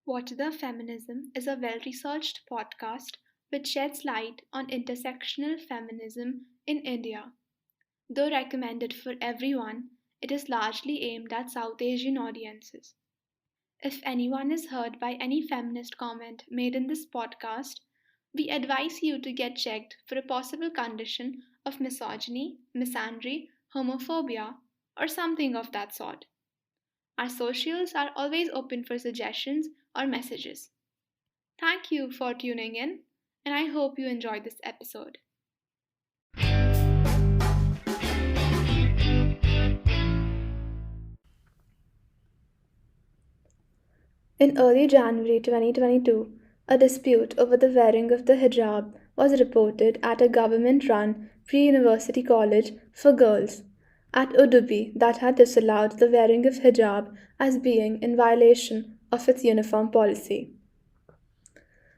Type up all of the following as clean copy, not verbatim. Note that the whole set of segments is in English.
What the Feminism is a well researched podcast which sheds light on intersectional feminism in India. Though recommended for everyone, it is largely aimed at South Asian audiences. If anyone is hurt by any feminist comment made in this podcast, we advise you to get checked for a possible condition of misogyny, misandry, homophobia, or something of that sort. Our socials are always open for suggestions or messages. Thank you for tuning in, and I hope you enjoyed this episode. In early January 2022, a dispute over the wearing of the hijab was reported at a government run pre university college for girls at Udupi that had disallowed the wearing of hijab as being in violation of its uniform policy.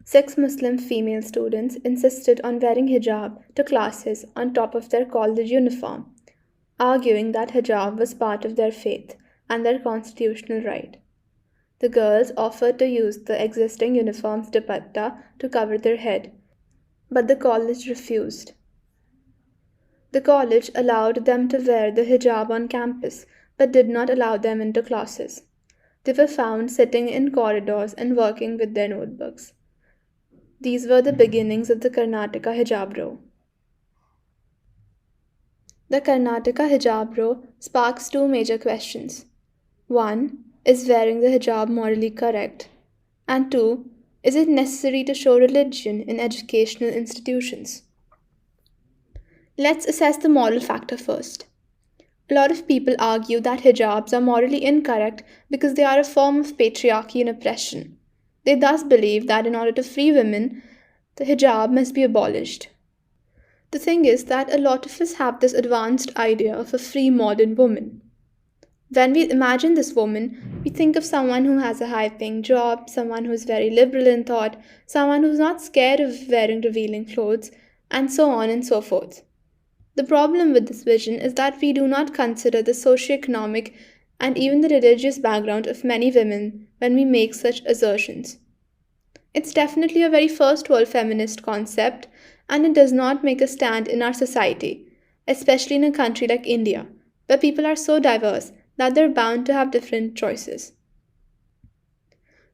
6 Muslim female students insisted on wearing hijab to classes on top of their college uniform, arguing that hijab was part of their faith and their constitutional right. The girls offered to use the existing uniform's dupatta to cover their head, but the college refused. The college allowed them to wear the hijab on campus, but did not allow them into classes. They were found sitting in corridors and working with their notebooks. These were the beginnings of the Karnataka Hijab Row. The Karnataka Hijab Row sparks two major questions. One, is wearing the hijab morally correct? And two, is it necessary to show religion in educational institutions? Let's assess the moral factor first. A lot of people argue that hijabs are morally incorrect because they are a form of patriarchy and oppression. They thus believe that in order to free women, the hijab must be abolished. The thing is that a lot of us have this advanced idea of a free modern woman. When we imagine this woman, we think of someone who has a high paying job, someone who is very liberal in thought, someone who's not scared of wearing revealing clothes, and so on and so forth. The problem with this vision is that we do not consider the socioeconomic and even the religious background of many women when we make such assertions. It's definitely a very first world feminist concept, and it does not make a stand in our society, especially in a country like India, where people are so diverse that they're bound to have different choices.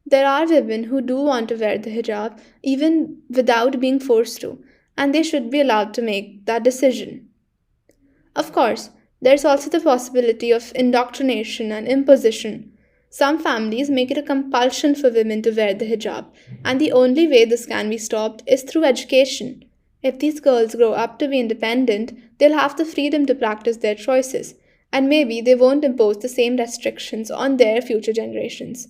There are women who do want to wear the hijab even without being forced to, and they should be allowed to make that decision. Of course, there's also the possibility of indoctrination and imposition. Some families make it a compulsion for women to wear the hijab, and the only way this can be stopped is through education. If these girls grow up to be independent, they'll have the freedom to practice their choices, and maybe they won't impose the same restrictions on their future generations.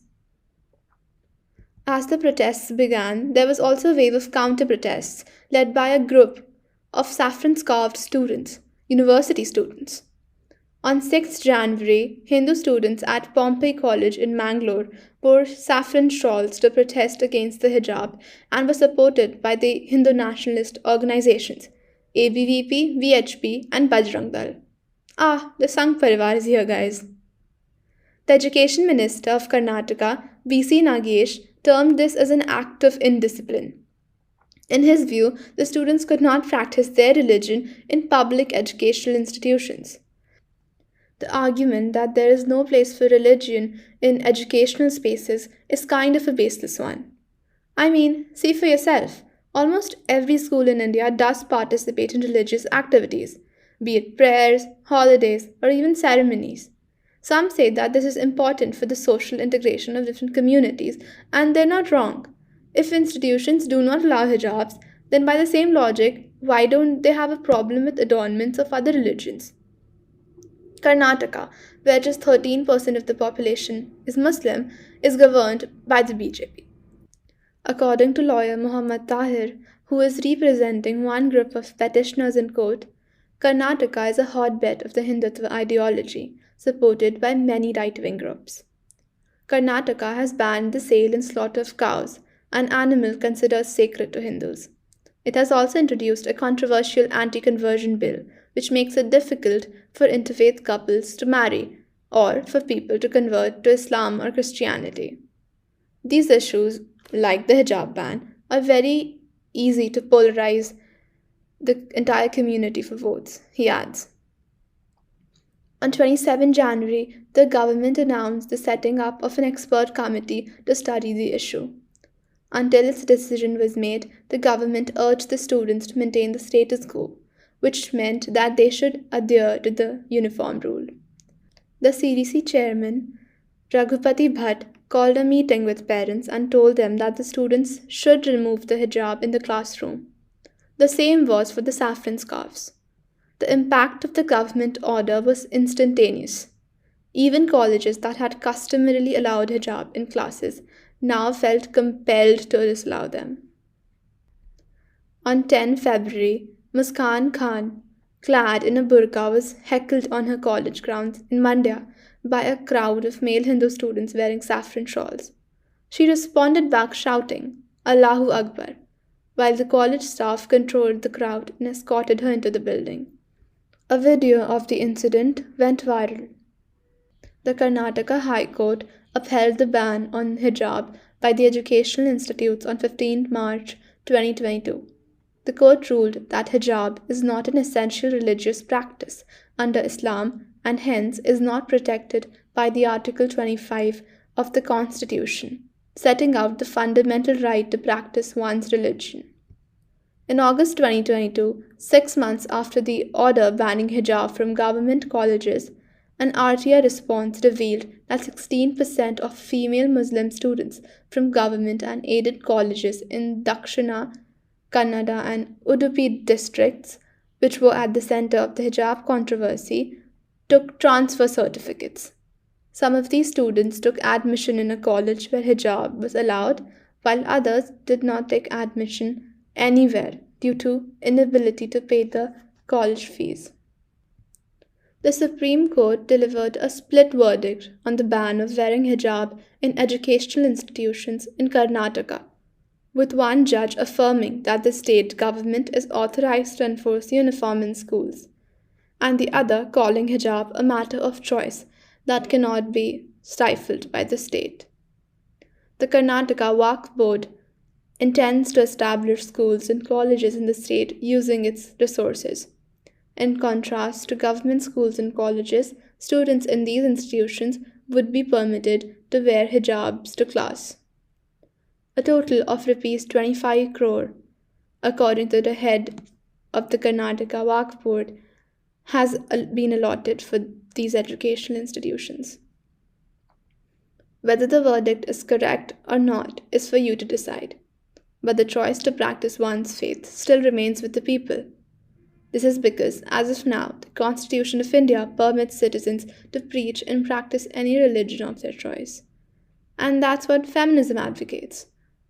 As the protests began, there was also a wave of counter-protests led by a group of saffron-scarfed students, university students. On 6th January, Hindu students at Pompey College in Mangalore wore saffron shawls to protest against the hijab and were supported by the Hindu nationalist organizations ABVP, VHP, and Bajrang Dal. The Sangh Parivar is here, guys. The Education Minister of Karnataka, V.C. Nagesh, termed this as an act of indiscipline. In his view, the students could not practice their religion in public educational institutions. The argument that there is no place for religion in educational spaces is kind of a baseless one. I mean, see for yourself. Almost every school in India does participate in religious activities, be it prayers, holidays, or even ceremonies. Some say that this is important for the social integration of different communities, and they're not wrong. If institutions do not allow hijabs, then by the same logic, why don't they have a problem with adornments of other religions? Karnataka, where just 13% of the population is Muslim, is governed by the BJP. According to lawyer Muhammad Tahir, who is representing one group of petitioners in court, Karnataka is a hotbed of the Hindutva ideology, supported by many right-wing groups. Karnataka has banned the sale and slaughter of cows, an animal considered sacred to Hindus. It has also introduced a controversial anti-conversion bill, which makes it difficult for interfaith couples to marry or for people to convert to Islam or Christianity. These issues, like the hijab ban, are very easy to polarize the entire community for votes, he adds. On 27 January, the government announced the setting up of an expert committee to study the issue. Until its decision was made, the government urged the students to maintain the status quo, which meant that they should adhere to the uniform rule. The CDC chairman, Raghupati Bhatt, called a meeting with parents and told them that the students should remove the hijab in the classroom. The same was for the saffron scarves. The impact of the government order was instantaneous. Even colleges that had customarily allowed hijab in classes now felt compelled to disallow them. On 10 February, Muskan Khan, clad in a burqa, was heckled on her college grounds in Mandya by a crowd of male Hindu students wearing saffron shawls. She responded back shouting, Allahu Akbar, while the college staff controlled the crowd and escorted her into the building. A video of the incident went viral. The Karnataka High Court upheld the ban on hijab by the educational institutes on 15 March 2022. The court ruled that hijab is not an essential religious practice under Islam and hence is not protected by the Article 25 of the Constitution, setting out the fundamental right to practice one's religion. In August 2022, 6 months after the order banning hijab from government colleges, an RTI response revealed that 16% of female Muslim students from government and aided colleges in Dakshina, Kannada, and Udupi districts, which were at the center of the hijab controversy, took transfer certificates. Some of these students took admission in a college where hijab was allowed, while others did not take admission anywhere due to inability to pay the college fees. The Supreme Court delivered a split verdict on the ban of wearing hijab in educational institutions in Karnataka, with one judge affirming that the state government is authorized to enforce uniform in schools, and the other calling hijab a matter of choice that cannot be stifled by the state. The Karnataka Waqf Board intends to establish schools and colleges in the state using its resources. In contrast to government schools and colleges, students in these institutions would be permitted to wear hijabs to class. A total of Rs 25 crore, according to the head of the Karnataka Waqf Board, has been allotted for these educational institutions. Whether the verdict is correct or not is for you to decide, but the choice to practice one's faith still remains with the people. This is because, as of now, the Constitution of India permits citizens to preach and practice any religion of their choice. And that's what feminism advocates,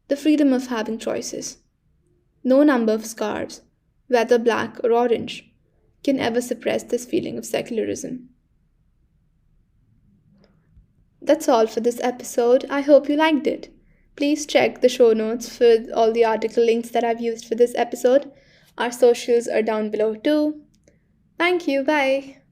the freedom of having choices. No number of scarves, whether black or orange, can ever suppress this feeling of secularism. That's all for this episode. I hope you liked it. Please check the show notes for all the article links that I've used for this episode. Our socials are down below too. Thank you. Bye.